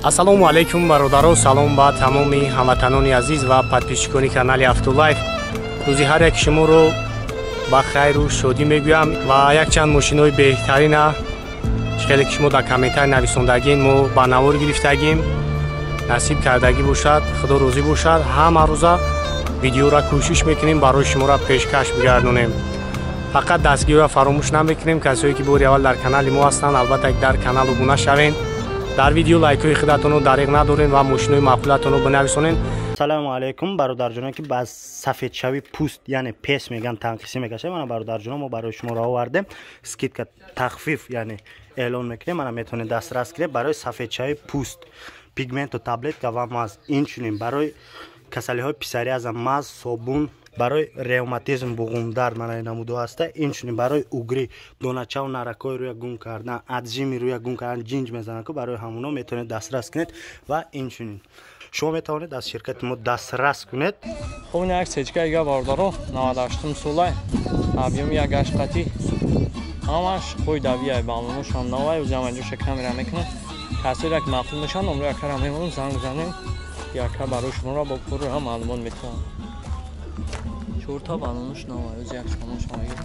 Ассалому алайкум бародаро, салом ба тамоми ҳамватанони азиз ва подписчикони канали Автолайф. Рӯзи ҳар яки шуморо ба хайру шодӣ мегӯям ва якчанд мошинои беҳтарина хеле ки шумо дар комментар нависондагин мо ба навор гирифтагим. Насиб кардагӣ бошад, худо розӣ бошад. Ҳама рӯза видеоро кӯшиш мекунем барои шуморо пешкаш бигардонем. Фақат дастгириро фаромӯш намекунем. Касое ки бори аввал дар канали мо ҳастанд, албатта дар канал обуна шавен. Дар видео лайкҳои худатонро дариқ надорен ва мошинои мақбулатонро бинависонен. Салому алайкум бародарҷоно ки ба сафедшави пӯст яъне пес меган танқисӣ мекашад. Мана бародарҷоно мо барои шумо раҳо вардем. Скидка тахфиф яъне эълон мекунем. Мана метавонед дастрас гиред барои сафедшави пӯст, пигменту таблетка ва маз. Инчунин барои касалиҳои писариаза маз, собун, барои ревматизм, буғумдард мана намуду ҳаста. Инчунин барои угри, доначаву наракҳои рӯя гум кардан, аджими рӯя гум кардан, ҷинҷ мезанад ки барои ҳамуно метавонед дастрас кунед ва инчунин шумо метавонед аз ширкати мо дастрас кунед. Хуб, ин як сечка ига бардаро 98 солай, объеми як гашқати ҳамаш қойдавияй балонуш ҳам навай узамаҷуша камера мекунем. Касоре ки мақбул мешанд номро якара мемонем, занг занем, яка барои шуморо бо пурро ҳам маълумот метавонам. Чорта балонуш навай уз як шамош мегир.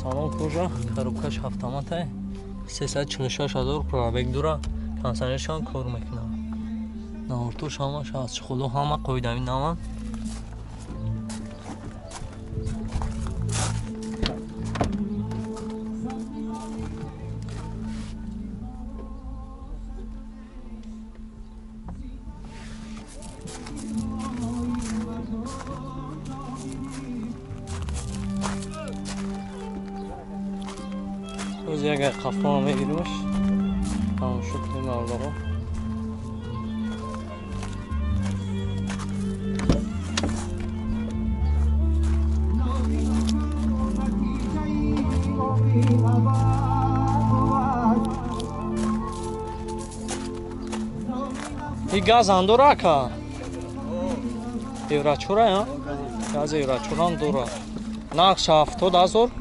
Салон пружа коробкаш автоматай 346 000 пробег дура консонешон кор мекунад. Наортуш ҳамаш аз чухулу ҳама қоидави наванд. O'zi yaga qafqon megirmish. Tamam shu kunlarda. I gaz andora ka. Evrachura ya. Gaz evrachura andora. Naqsh 70000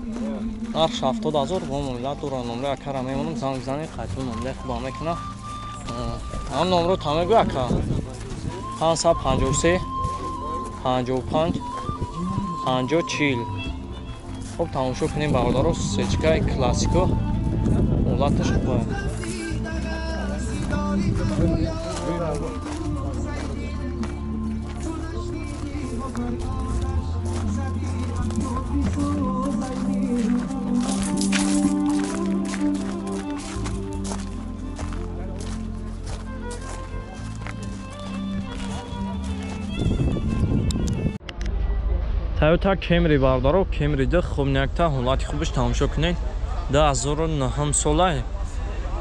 нарх 70000 бо миллат дура номро акара мемонам занг зани қайту номро хуба мекуна ам номро тамегу ака 553 55 5040 хуб тамошо кунем бародаро сечкаи классико ҳолаташ хуба Toyota Camry бардаро Camry да хубнякта ҳолати хубаш тамошо кунед 2009 солай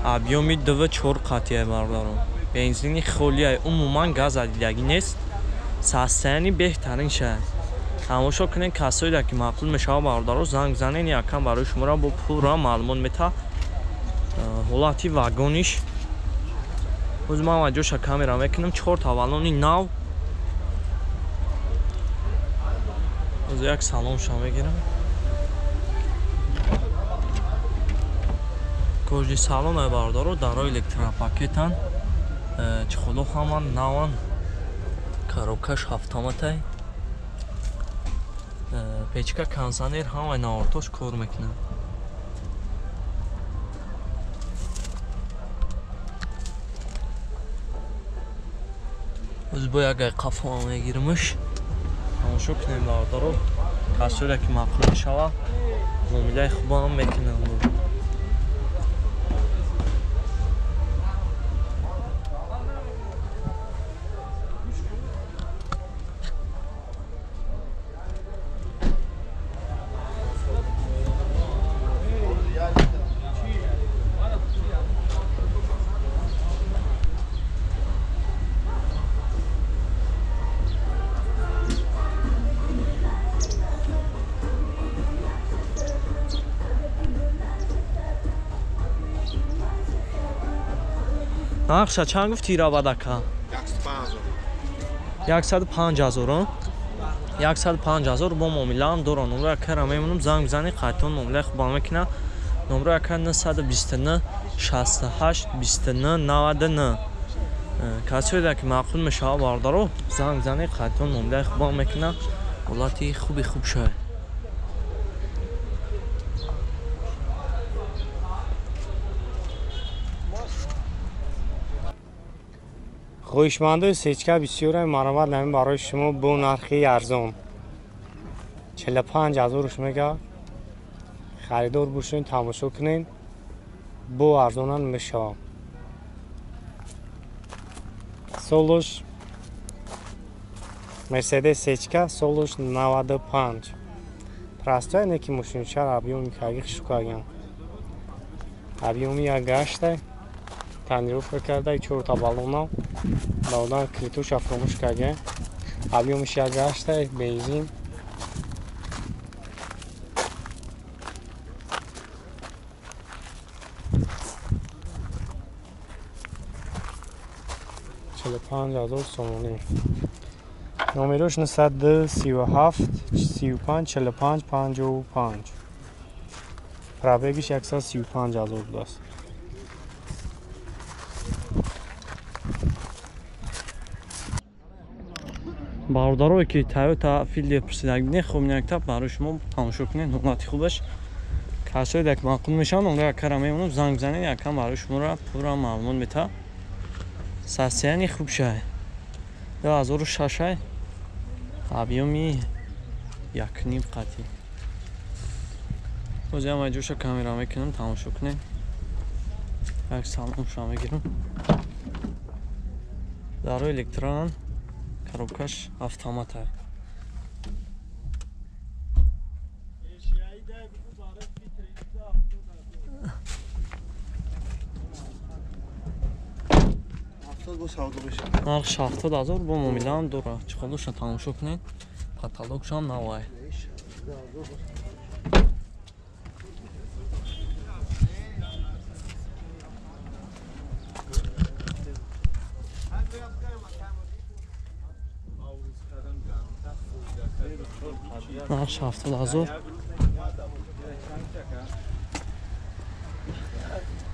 объеми 2.4 қатия бардаро бензини холияй умуман газ адидаги нест састаяни беҳтарин шаҳр тамошо кунед касоида ки мақбул мешава бардаро занг занен якам барои шуморо бо пурра маълумот мета ҳолати вагониш оз ман ваҷоша камера мекунам 4 та балони нав як салон шо мегирам кожи салон ай бардаро даро электропакетан чихулу ҳаман наван коробкаш автоматай печка консонер ҳамай наортош кор мекунад оз бо ягай қафо мегиримаш тамошо кунем бардаро касоре ки мақбул мешава муомилаи хуба ҳам мекунам нақша чанд гуфти равадака 105000 105000 бо муомилаам дорам номро кара мемонам занг бизани қайтон муомилаи хуба мекуна номеро яка 929 68 29 99. کسایی که معقول میشه باردارو زنگ زنی قطعا نمره خوب میکنه ولاتی خوبی خوب شد. خویشمنده سیچکا بسیار مرامت نمی برای شما با نرخی ارزان 45,000 میگه خریدار باشین تماشا کنین با ارزانان میشه سولوش مرسدس سیچکا سولوش 95 پراستای نکی ماشینچر ابیومی کاگی شکاگم ابیومی یا گشته تنظیف کرده 4 تا بالون балон критуша фромӯш карда объёмиш як гашта бензин сомонӣ номерош 937 35 45 55 пробегиш 135,000 будааст. бародарое ки Toyota Fielder пурсидагидин хуб някта барои шумо тамошо кунед номати хубаш касое ки маъқул мешаванд номеро якара мемонам занг занед якам барои шуморо пурра маълумот мета састияни хуб шай 2006 объёми 1.5 қати озям айҷоша камера мекунам тамошо кунед як салом шумо мегирам дарои электрон коробкаш автомат ай. нархш 70,000 бо муомилаам дора чиқодошро тамошо кунед каталогшам навай нархш 70,000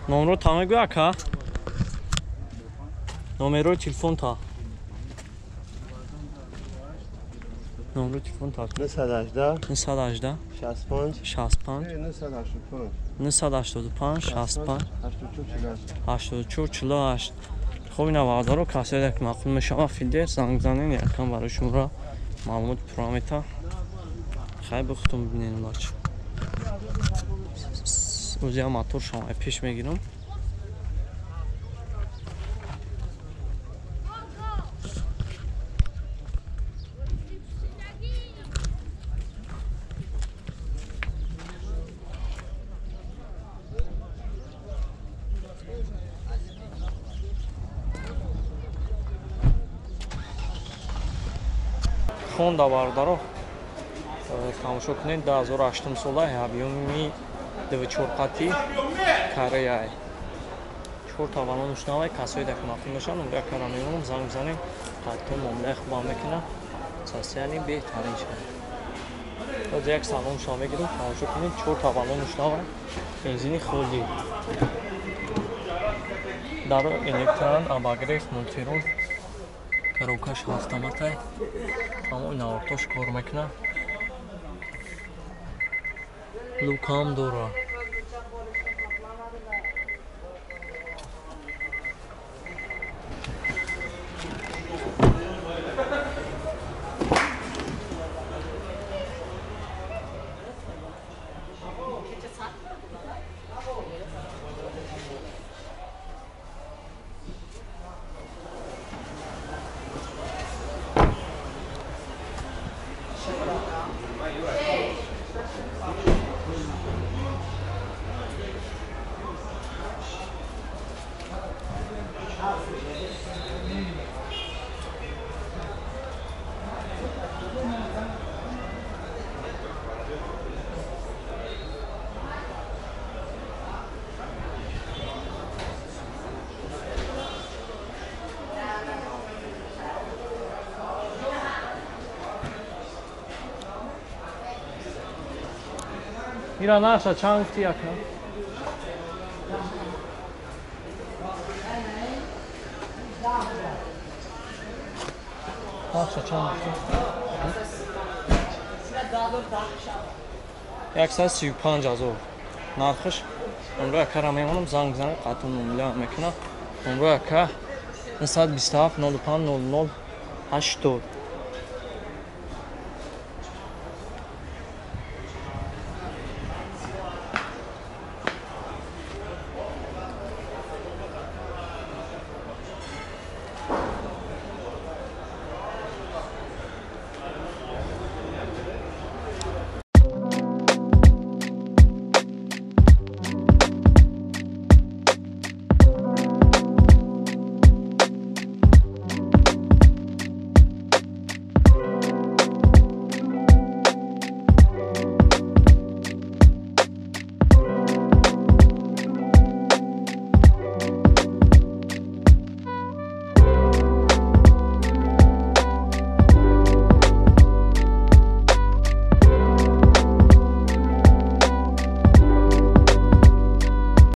номеро та мегӯ ака номерои телефон та номерои телефон та 918 65 985 65 84 48 хуб ина ваъдаро касое ки маъқул мешава филдер занг занен якам барои шуморо маълумот пурра мета хай бихутум бибинен бача ӯзия мотор шамои пеш мегирам хонда бародаро тамошо кунед 2008 сола объёми 24 қати кареяй 4 та балонуш навай касое ки маъқул мешаванд номеро кара мемонам занг бизанед қаттон муомилаи хубам мекунад састияни беҳтарин шай оз як салом шумо мегирем тамошо кунед 4 та балонуш навай бензини холӣ дар электрон абагреф мултирол коробкаш автоматай ҳамои навартош кор мекунад лукам дора ира наша чанд гуфти яка Narxı çandır. 135,000 нархш умро яка ра мемонам занг занг қатун миллион мекуна умро яка 927 05 00 80